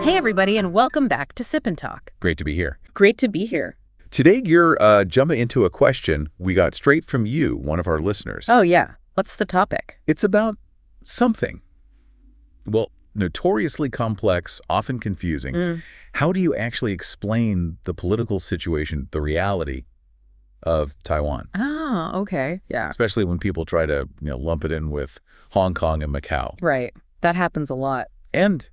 Hey, everybody, and welcome back to Sip&Talk. Great to be here. Great to be here. Today, you're jumping into a question we got straight from you, one of our listeners. Oh, yeah. What's the topic? It's about something. Well, notoriously complex, often confusing. How do you actually explain the political situation, the reality of Taiwan? Oh, okay. Yeah. Especially when people try to lump it in with Hong Kong and Macau. Right. That happens a lot. And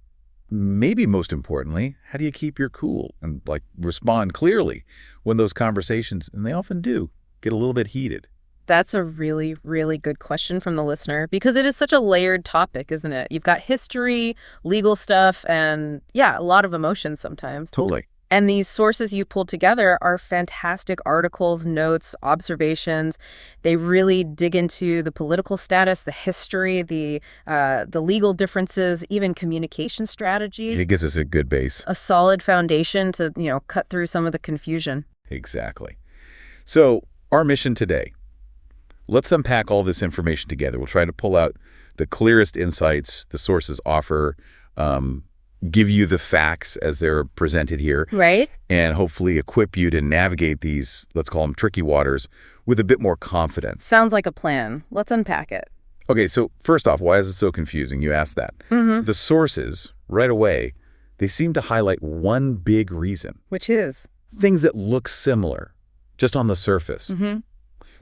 maybe most importantly, how do you keep your cool and respond clearly when those conversations, and they often do, get a little bit heated? That's a really, really good question from the listener because it is such a layered topic, isn't it? You've got history, legal stuff, and yeah, a lot of emotions sometimes. Totally. And these sources you pulled together are fantastic articles, notes, observations. They really dig into the political status, the history, the legal differences, even communication strategies. It gives us a good base. A solid foundation to, cut through some of the confusion. Exactly. So our mission today, let's unpack all this information together. We'll try to pull out the clearest insights the sources offer, give you the facts as they're presented here. Right. And hopefully equip you to navigate these, let's call them tricky waters, with a bit more confidence. Sounds like a plan. Let's unpack it. Okay, so first off, why is it so confusing? You asked that. The sources, right away, they seem to highlight one big reason. Which is? Things that look similar, just on the surface.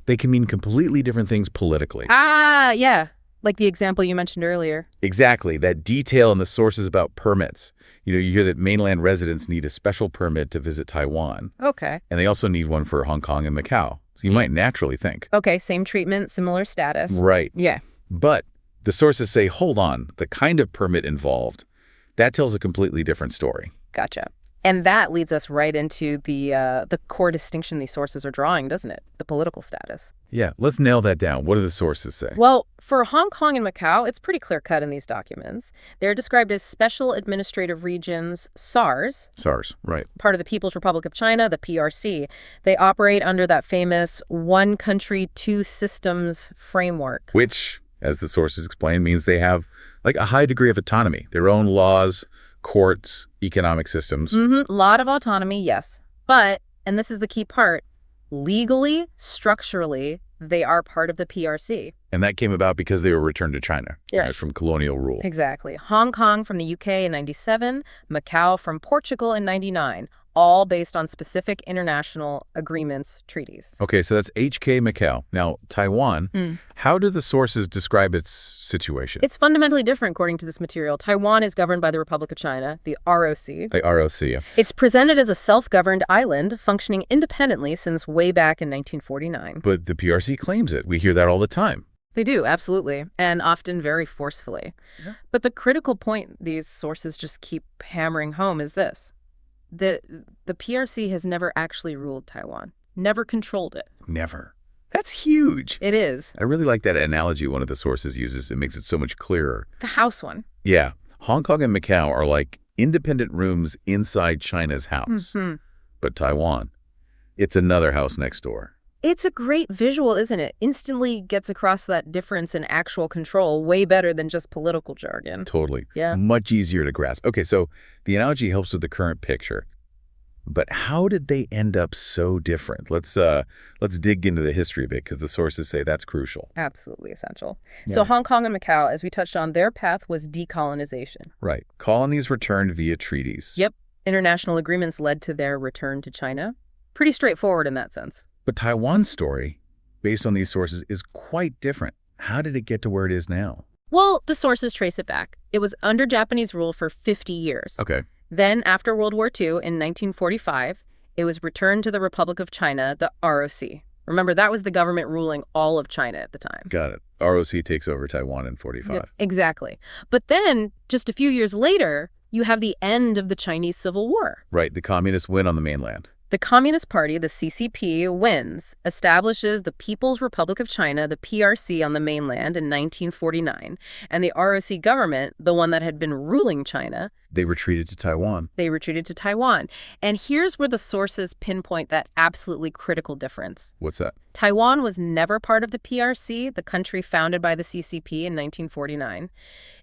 They can mean completely different things politically. Ah, yeah. Like the example you mentioned earlier. Exactly. That detail in the sources about permits. You hear that mainland residents need a special permit to visit Taiwan. Okay. And they also need one for Hong Kong and Macau. So you might naturally think. Okay, same treatment, similar status. Right. Yeah. But the sources say, hold on, the kind of permit involved, that tells a completely different story. Gotcha. And that leads us right into the core distinction these sources are drawing, doesn't it? The political status. Yeah, let's nail that down. What do the sources say? Well, for Hong Kong and Macau, it's pretty clear-cut in these documents. They're described as Special Administrative Regions, SARS. SARS, right. Part of the People's Republic of China, the PRC. They operate under that famous one country, two systems framework. Which, as the sources explain, means they have a high degree of autonomy, their own laws, courts, economic systems. A lot of autonomy, yes. But, and this is the key part, legally, structurally, they are part of the PRC. And that came about because they were returned to China from colonial rule. Exactly. Hong Kong from the UK in 97, Macau from Portugal in 99, all based on specific international agreements, treaties. Okay, so that's HK Macau. Now, Taiwan, how do the sources describe its situation? It's fundamentally different according to this material. Taiwan is governed by the Republic of China, the ROC. The ROC, yeah. It's presented as a self-governed island functioning independently since way back in 1949. But the PRC claims it. We hear that all the time. They do, absolutely, and often very forcefully. Yeah. But the critical point these sources just keep hammering home is this. The PRC has never actually ruled Taiwan, never controlled it. Never. That's huge. It is. I really like that analogy one of the sources uses. It makes it so much clearer. The house one. Yeah. Hong Kong and Macau are like independent rooms inside China's house. But Taiwan, it's another house next door. It's a great visual, isn't it? Instantly gets across that difference in actual control way better than just political jargon. Totally. Yeah. Much easier to grasp. Okay, so the analogy helps with the current picture. But how did they end up so different? Let's dig into the history a bit because the sources say that's crucial. Absolutely essential. Yeah. So Hong Kong and Macau, as we touched on, their path was decolonization. Right. Colonies returned via treaties. Yep. International agreements led to their return to China. Pretty straightforward in that sense. But Taiwan's story, based on these sources, is quite different. How did it get to where it is now? Well, the sources trace it back. It was under Japanese rule for 50 years. Okay. Then, after World War II, in 1945, it was returned to the Republic of China, the ROC. Remember, that was the government ruling all of China at the time. Got it. ROC takes over Taiwan in 45. Yep, exactly. But then, just a few years later, you have the end of the Chinese Civil War. Right. The communists win on the mainland. The Communist Party, the CCP, wins, establishes the People's Republic of China, the PRC, on the mainland in 1949, and the ROC government, the one that had been ruling China, They retreated to Taiwan. they retreated to Taiwan. And here's where the sources pinpoint that absolutely critical difference. What's that? Taiwan was never part of the PRC, the country founded by the CCP in 1949.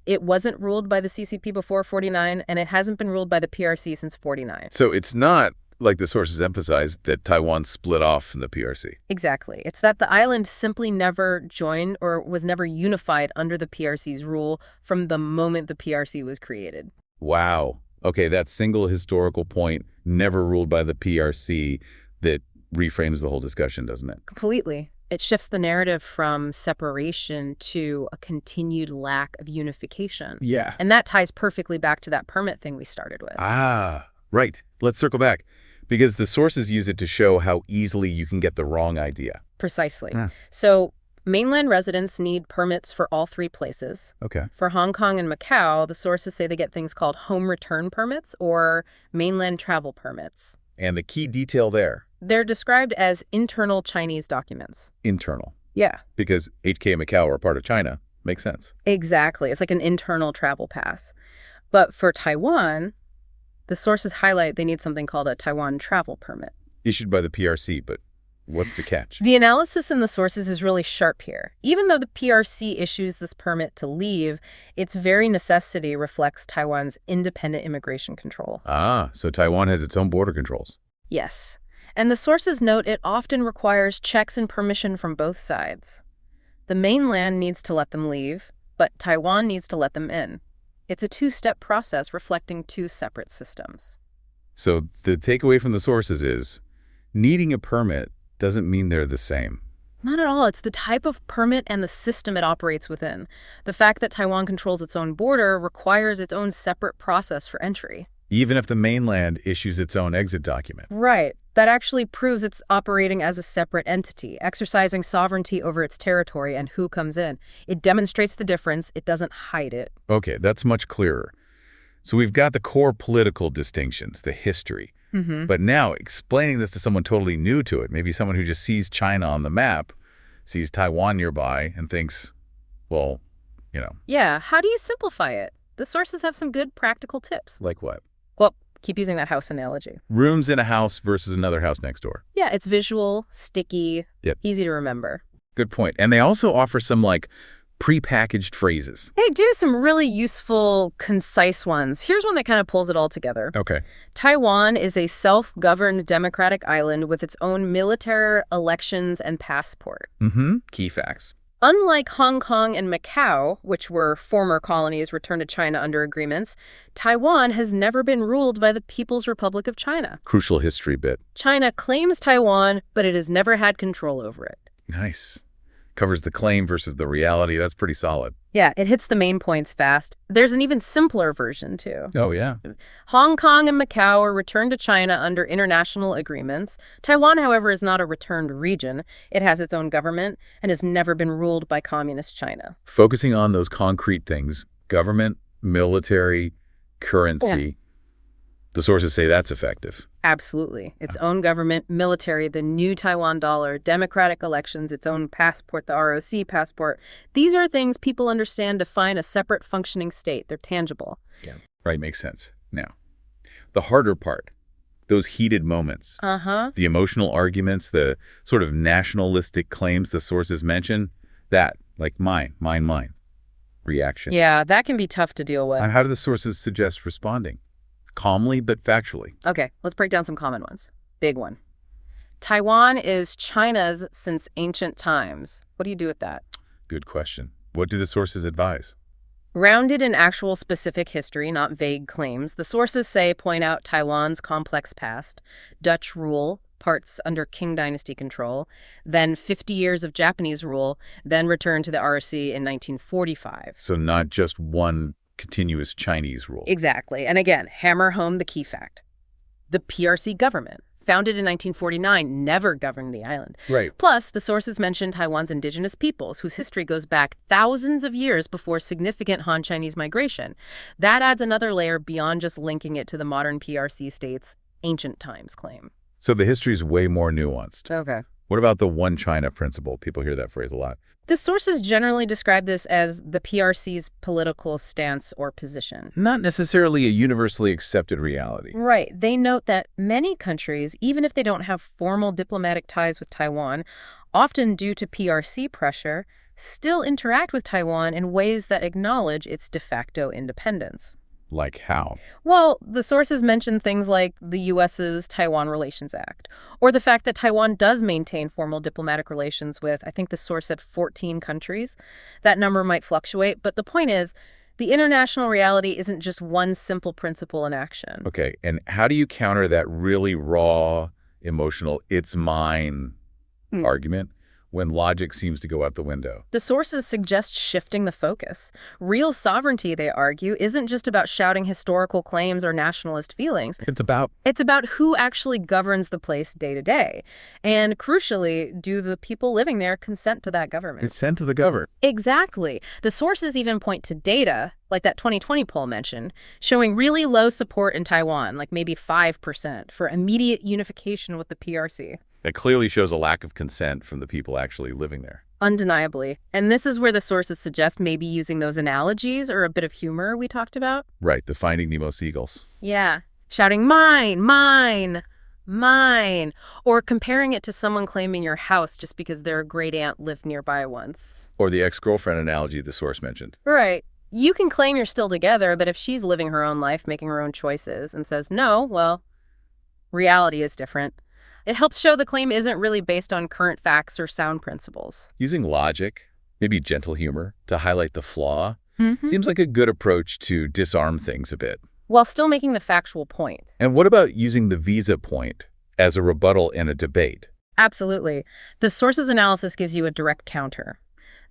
It wasn't ruled by the CCP before 49, and it hasn't been ruled by the PRC since 49. So it's not, like the sources emphasize, that Taiwan split off from the PRC. Exactly. It's that the island simply never joined or was never unified under the PRC's rule from the moment the PRC was created. Wow. Okay, that single historical point, never ruled by the PRC, that reframes the whole discussion, doesn't it? Completely. It shifts the narrative from separation to a continued lack of unification. Yeah. And that ties perfectly back to that permit thing we started with. Ah, right. Let's circle back. Because the sources use it to show how easily you can get the wrong idea. Precisely. Yeah. So mainland residents need permits for all three places. Okay. For Hong Kong and Macau, the sources say they get things called home return permits or mainland travel permits. And the key detail there, They're described as internal Chinese documents. internal. Yeah, Because HK and Macau are part of China. Makes sense. exactly. It's like an internal travel pass. But for Taiwan, the sources highlight they need something called a Taiwan travel permit. Issued by the PRC, but what's the catch? The analysis in the sources is really sharp here. Even though the PRC issues this permit to leave, its very necessity reflects Taiwan's independent immigration control. Ah, so Taiwan has its own border controls. Yes. And the sources note it often requires checks and permission from both sides. The mainland needs to let them leave, but Taiwan needs to let them in. It's a two-step process reflecting two separate systems. So the takeaway from the sources is, needing a permit doesn't mean they're the same. Not at all. It's the type of permit and the system it operates within. The fact that Taiwan controls its own border requires its own separate process for entry. Even if the mainland issues its own exit document. Right. That actually proves it's operating as a separate entity, exercising sovereignty over its territory and who comes in. It demonstrates the difference. It doesn't hide it. Okay, that's much clearer. So we've got the core political distinctions, the history. But now, explaining this to someone totally new to it, maybe someone who just sees China on the map, sees Taiwan nearby, and thinks, well, Yeah, how do you simplify it? The sources have some good practical tips. like what? Well, keep using that house analogy. Rooms in a house versus another house next door. Yeah, it's visual, sticky, Yep. easy to remember. Good point. And they also offer some, prepackaged phrases. They do some really useful, concise ones. Here's one that kind of pulls it all together. Okay. Taiwan is a self-governed democratic island with its own military, elections, and passport. Key facts. Unlike Hong Kong and Macau, which were former colonies returned to China under agreements, Taiwan has never been ruled by the People's Republic of China. Crucial history bit. China claims Taiwan, but it has never had control over it. Nice. Covers the claim versus the reality. That's pretty solid. Yeah, it hits the main points fast. There's an even simpler version, too. Oh, yeah. Hong Kong and Macau are returned to China under international agreements. Taiwan, however, is not a returned region. It has its own government and has never been ruled by communist China. Focusing on those concrete things, government, military, currency, the sources say that's effective. Absolutely. Its own government, military, the new Taiwan dollar, democratic elections, its own passport, the ROC passport. These are things people understand define a separate functioning state. They're tangible. Yeah. Right, makes sense. Now, the harder part, those heated moments, the emotional arguments, the sort of nationalistic claims the sources mention, that, like mine, reaction. Yeah, that can be tough to deal with. How do the sources suggest responding? Calmly, but factually. Okay, let's break down some common ones. Big one. Taiwan is China's since ancient times. What do you do with that? Good question. What do the sources advise? Grounded in actual specific history, not vague claims, the sources point out Taiwan's complex past, Dutch rule, parts under Qing dynasty control, then 50 years of Japanese rule, then return to the ROC in 1945. So not just one continuous Chinese rule. Exactly. And again, hammer home the key fact. The PRC government, founded in 1949, never governed the island. Right. Plus, the sources mention Taiwan's indigenous peoples, whose history goes back thousands of years before significant Han Chinese migration. That adds another layer beyond just linking it to the modern PRC state's ancient times claim. So the history is way more nuanced. Okay. What about the one China principle? People hear that phrase a lot. The sources generally describe this as the PRC's political stance or position. Not necessarily a universally accepted reality. Right. They note that many countries, even if they don't have formal diplomatic ties with Taiwan, often due to PRC pressure, still interact with Taiwan in ways that acknowledge its de facto independence. Like how? Well, the sources mention things like the U.S.'s Taiwan Relations Act, or the fact that Taiwan does maintain formal diplomatic relations with, I think the source said 14 countries. That number might fluctuate, but the point is, the international reality isn't just one simple principle in action. Okay, and how do you counter that really raw, emotional, it's mine argument when logic seems to go out the window? The sources suggest shifting the focus. Real sovereignty, they argue, isn't just about shouting historical claims or nationalist feelings. It's about who actually governs the place day to day. And crucially, do the people living there consent to that government? consent to the government. Exactly. The sources even point to data, like that 2020 poll mentioned, showing really low support in Taiwan, like maybe 5%, for immediate unification with the PRC. That clearly shows a lack of consent from the people actually living there. Undeniably. And this is where the sources suggest maybe using those analogies or a bit of humor we talked about. Right, the Finding Nemo seagulls. Yeah. Shouting, mine, mine, mine. Or comparing it to someone claiming your house just because their great aunt lived nearby once. Or the ex-girlfriend analogy the source mentioned. Right. You can claim you're still together, but if she's living her own life, making her own choices, and says no, well, reality is different. It helps show the claim isn't really based on current facts or sound principles. Using logic, maybe gentle humor, to highlight the flaw, seems like a good approach to disarm things a bit. While still making the factual point. And what about using the visa point as a rebuttal in a debate? Absolutely. The sources analysis gives you a direct counter.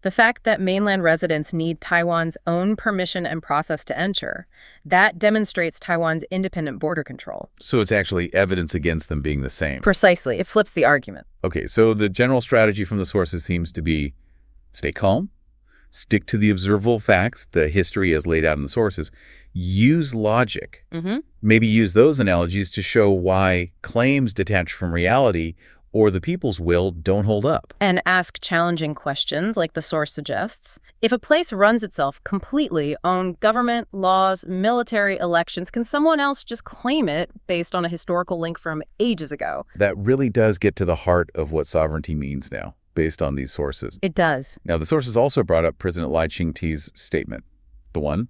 The fact that mainland residents need Taiwan's own permission and process to enter, that demonstrates Taiwan's independent border control. So it's actually evidence against them being the same. Precisely. It flips the argument. Okay, so the general strategy from the sources seems to be stay calm, stick to the observable facts, the history as laid out in the sources, use logic. Maybe use those analogies to show why claims detached from reality or the people's will don't hold up. And ask challenging questions like the source suggests. If a place runs itself completely on government, laws, military, elections, can someone else just claim it based on a historical link from ages ago? That really does get to the heart of what sovereignty means now, based on these sources. It does. Now, the sources also brought up President Lai Ching-te's statement. The one,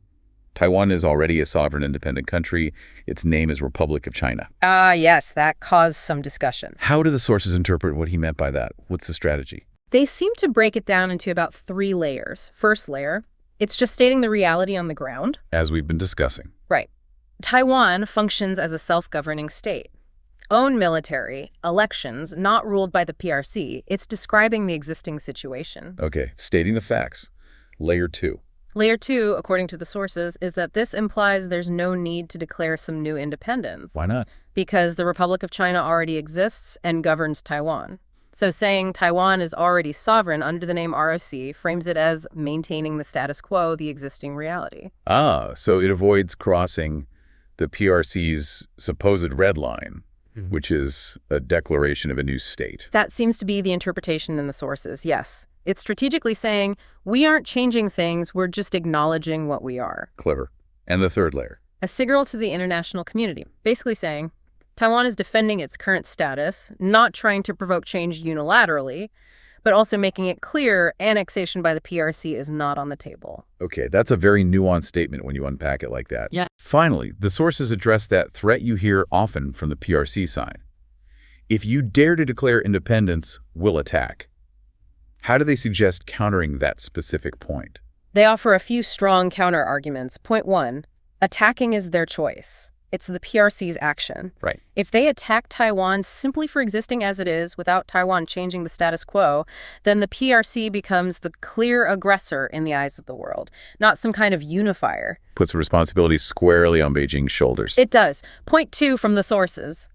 Taiwan is already a sovereign independent country. Its name is Republic of China. Yes, that caused some discussion. How do the sources interpret what he meant by that? What's the strategy? They seem to break it down into about 3 layers. First layer, it's just stating the reality on the ground. As we've been discussing. Right. Taiwan functions as a self-governing state. Own military, elections, not ruled by the PRC. It's describing the existing situation. Okay, stating the facts. Layer 2. Layer 2, according to the sources, is that this implies there's no need to declare some new independence. Why not? Because the Republic of China already exists and governs Taiwan. So saying Taiwan is already sovereign under the name ROC frames it as maintaining the status quo, the existing reality. So it avoids crossing the PRC's supposed red line, which is a declaration of a new state. That seems to be the interpretation in the sources, yes. It's strategically saying, we aren't changing things, we're just acknowledging what we are. Clever. And the third layer? A signal to the international community, basically saying, Taiwan is defending its current status, not trying to provoke change unilaterally, but also making it clear annexation by the PRC is not on the table. Okay, that's a very nuanced statement when you unpack it like that. Yeah. Finally, the sources address that threat you hear often from the PRC side. If you dare to declare independence, we'll attack. How do they suggest countering that specific point? They offer a few strong counter-arguments. Point 1, attacking is their choice. It's the PRC's action. Right. If they attack Taiwan simply for existing as it is without Taiwan changing the status quo, then the PRC becomes the clear aggressor in the eyes of the world, not some kind of unifier. Puts responsibility squarely on Beijing's shoulders. It does. Point 2 from the sources.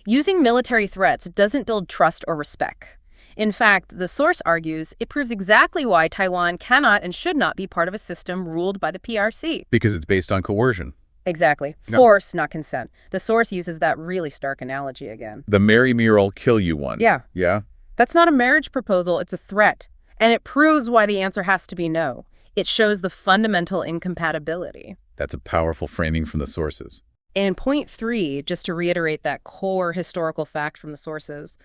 Using military threats doesn't build trust or respect. In fact, the source argues it proves exactly why Taiwan cannot and should not be part of a system ruled by the PRC. Because it's based on coercion. Exactly. No. Force, not consent. The source uses that really stark analogy again. The marry me or I'll kill you one. Yeah. Yeah? That's not a marriage proposal, it's a threat. And it proves why the answer has to be no. It shows the fundamental incompatibility. That's a powerful framing from the sources. And point 3, just to reiterate that core historical fact from the sources,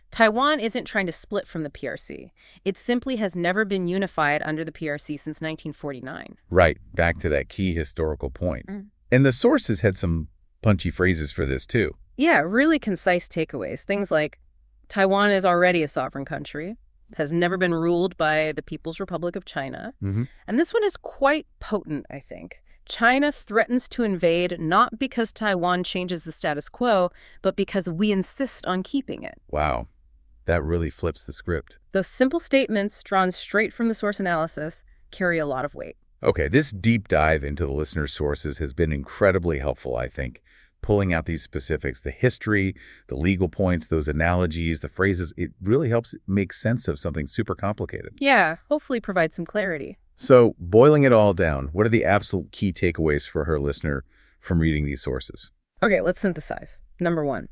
Taiwan isn't trying to split from the PRC. It simply has never been unified under the PRC since 1949. Right, back to that key historical point. And the sources had some punchy phrases for this, too. Yeah, really concise takeaways. Things like, Taiwan is already a sovereign country, has never been ruled by the People's Republic of China. And this one is quite potent, I think. China threatens to invade not because Taiwan changes the status quo, but because we insist on keeping it. Wow, that really flips the script. Those simple statements, drawn straight from the source analysis, carry a lot of weight. Okay, this deep dive into the listener's sources has been incredibly helpful, I think. Pulling out these specifics, the history, the legal points, those analogies, the phrases, it really helps make sense of something super complicated. Yeah, hopefully provide some clarity. So, boiling it all down, what are the absolute key takeaways for her listener from reading these sources? Okay, let's synthesize. Number 1,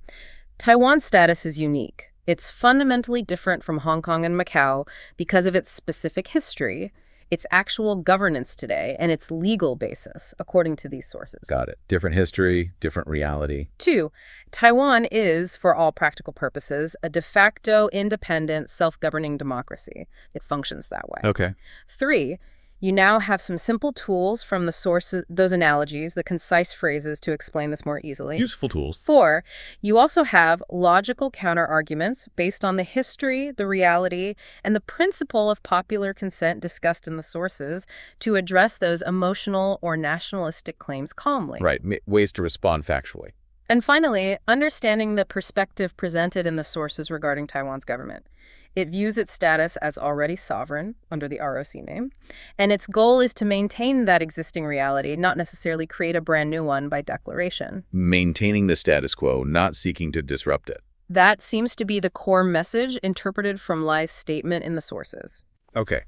Taiwan's status is unique. It's fundamentally different from Hong Kong and Macau because of its specific history, its actual governance today, and its legal basis, according to these sources. Got it. Different history, different reality. 2, Taiwan is, for all practical purposes, a de facto independent, self-governing democracy. It functions that way. Okay. 3, you now have some simple tools from the sources, those analogies, the concise phrases to explain this more easily. Useful tools. 4, you also have logical counter-arguments based on the history, the reality, and the principle of popular consent discussed in the sources to address those emotional or nationalistic claims calmly. Right, ways to respond factually. And finally, understanding the perspective presented in the sources regarding Taiwan's government. It views its status as already sovereign under the ROC name, and its goal is to maintain that existing reality, not necessarily create a brand new one by declaration. Maintaining the status quo, not seeking to disrupt it. That seems to be the core message interpreted from Lai's statement in the sources. Okay,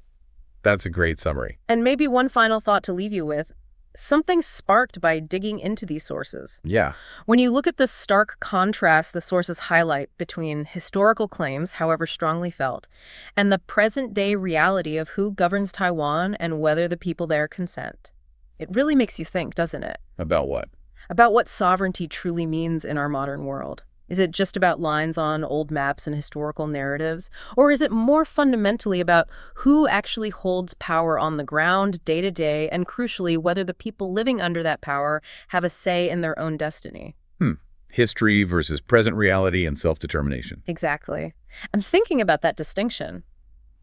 that's a great summary. And maybe one final thought to leave you with. Something sparked by digging into these sources. Yeah. When you look at the stark contrast the sources highlight between historical claims, however strongly felt, and the present-day reality of who governs Taiwan and whether the people there consent, it really makes you think, doesn't it? About what? About what sovereignty truly means in our modern world. Is it just about lines on old maps and historical narratives? Or is it more fundamentally about who actually holds power on the ground day to day, and crucially, whether the people living under that power have a say in their own destiny? History versus present reality and self-determination. Exactly. And thinking about that distinction,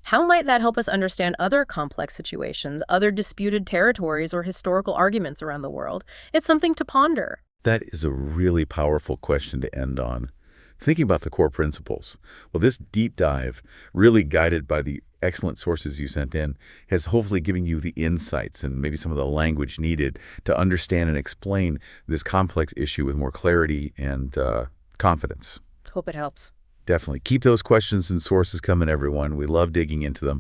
how might that help us understand other complex situations, other disputed territories, or historical arguments around the world? It's something to ponder. That is a really powerful question to end on. Thinking about the core principles. Well, this deep dive, really guided by the excellent sources you sent in, has hopefully given you the insights and maybe some of the language needed to understand and explain this complex issue with more clarity and confidence. Hope it helps. Definitely. Keep those questions and sources coming, everyone. We love digging into them.